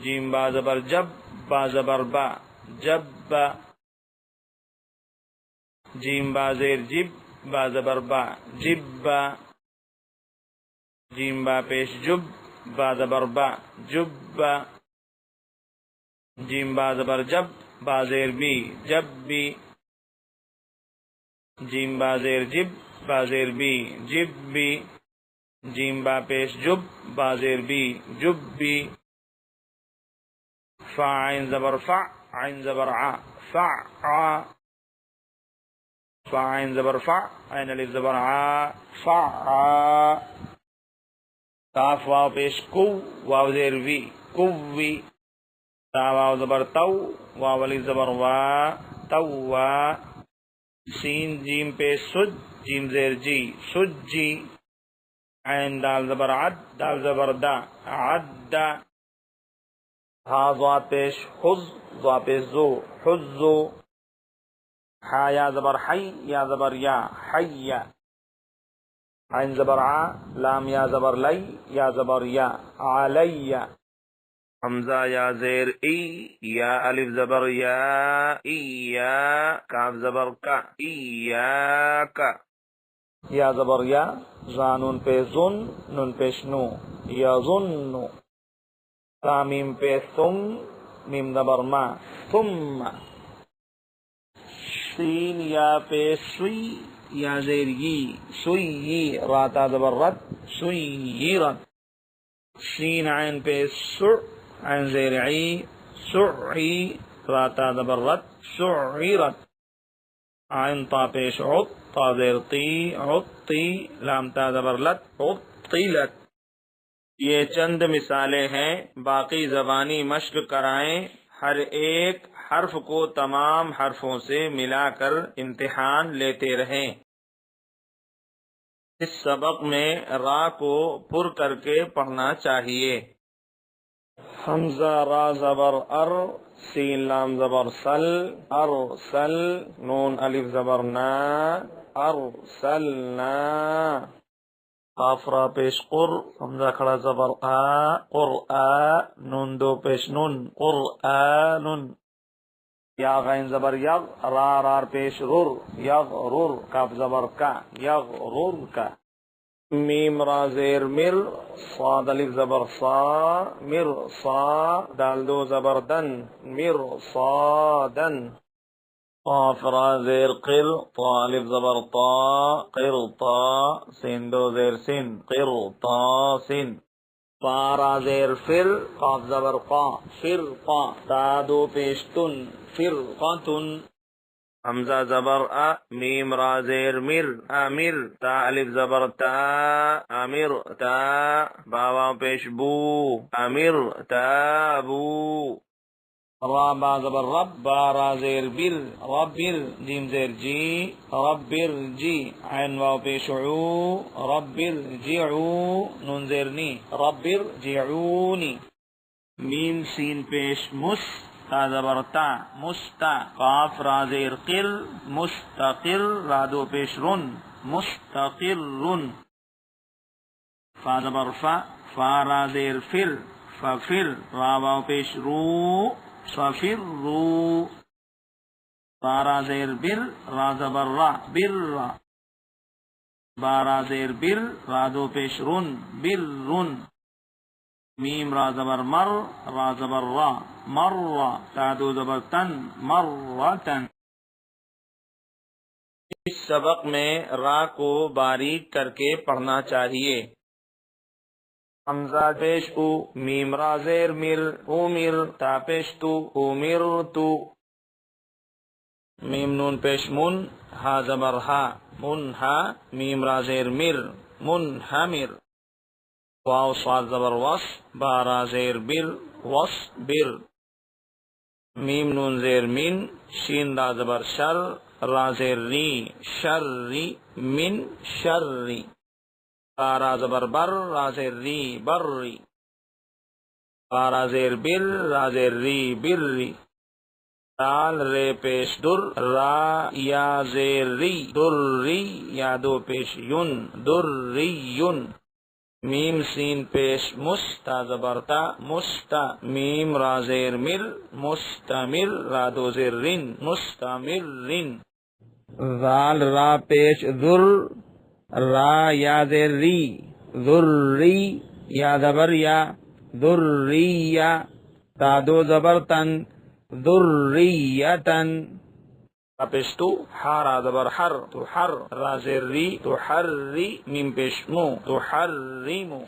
جیم با زبر جب، با زبر با، جب با. جیم با زیر جب، با زبر با، جب با. جیم با پیش جب، با زبر با، جب با. جیم با زبر جب، با زیر بی، جب بی. جیم با زیر جب، با زیر بی، جب بی. جیم با پیش جب، با زیر بی، جب بی. فا عین زبر فع، عین زبر ع، فع ع. فا عین زبر فع، عین الف زبر ع، فع ع. کاف واو پیش کو، واو زیر وی، کوی. تا واو زبر تو، واو الف زبر وا، توا. سین جیم پیش سج، جیم زیر جی، سجی. عین دال زبر عد، دال زبر دا، عد. ہا ضاد پیش حز، ضا پیش زو، حزو. ہا یا زبر حی، یا زبر یا، حی. عین زبر ع، لام یا زبر لی، یا زبر یا، علی. حمزہ یا زیر ای، یا الف زبر یا، ای یا. کاف زبر کا، ایاک. یا زبر یا، زانون پہ زن، نون پیش نو، یا ظن. تامیم پہ ثم، میم زبر ما، ثم. سین یا پہ سوی، یا زیر یی، سوی. راتا زبر رد، سوی رد. سین عین پہ سع، عین زیر عی، سعی. راتا زبر رد، سعیرت. عین تا پیش عط، تا زیر طی، عطی. لام تا زبر لت، عطیلت. یہ چند مثالیں ہیں، باقی زبانی مشق کرائیں. ہر ایک حرف کو تمام حرفوں سے ملا کر امتحان لیتے رہیں. اس سبق میں را کو پر کر کے پڑھنا چاہیے. حمزہ را زبر ار، سین لام زبر سل، ارسل. نون الف زبر نا، ارسلنا. قاف را پیش قر، حمزہ کھڑا زبر آ، قرآ. نون دو پیش نون، قرآن. یا غین زبر یغ، را رار پیش رر، یغرر. کاف زبر کا، یغرر کا. میم را زیر مر، صاد الف زبر صا، مر صا. دال دو زبر دن، مر صادن. قاف را زیر قر، طا الف زبر طا، قر طا. سین دو زیر سن، قر طا سن. فا را زیر فر، قاف زبر قا، فر قا. تا دو پیش تن، فر قاتن. حمزہ زبر ا، میم را زیر مر، امر. تا الف زبر تا، امر تا. باوا پیش بو، امر تابو. را با زبر رب، با را زیر بر، ربر. جیم زیر جی، ربر جی. عین واو پیش عو، ربر جیعو. نون زیر نی، ربر جیعونی. میم سین پیش مس، تا زبر تا، مستا. قاف را زیر قر، مستقر. را دو پیش رن، مستقر. فا زبر فا، فا را زیر فر، ففر. را واو پیش رو، صفر رو. با را زیر بر، را زبر را، بر. با را زیر بر، را دو پیش رن، بر رن. میم را زبر مر، را زبر را، مر. تا دو زبر تن، مرتن. اس سبق میں را کو باریک کر کے پڑھنا چاہیے. حمزہ پیش او، میم را زیر مر، امر. تا پیش تو، امرتو. میم نون پیش من، ہا زبر ہا، منہا. میم را زیر مر، منہمر. واو صاد زبر وص، با را زیر بر، وص بر. میم نون زیر من، شین را زبر شر، را زیر ری، شری. من شری. با را زبر بر، را زیر ری، بری. با را زیر بر، را زیر ری، بری. دال رے پیش در، را یا زیر ری، در ری. یا دو پیش یون، در ری یون. میم سین پیش مستا زبرتا مستا میم را زیر مر مستمر را دو زیر رن مستمر رن ذال را پیش ذر را یا زیر ری ذری یا زبر یا ذریہ تا دو زبر تن ذریتن پیش تو حارا زبر حر تو حر را زیر ری تو حر ری میم پیش مو تو حر ری مو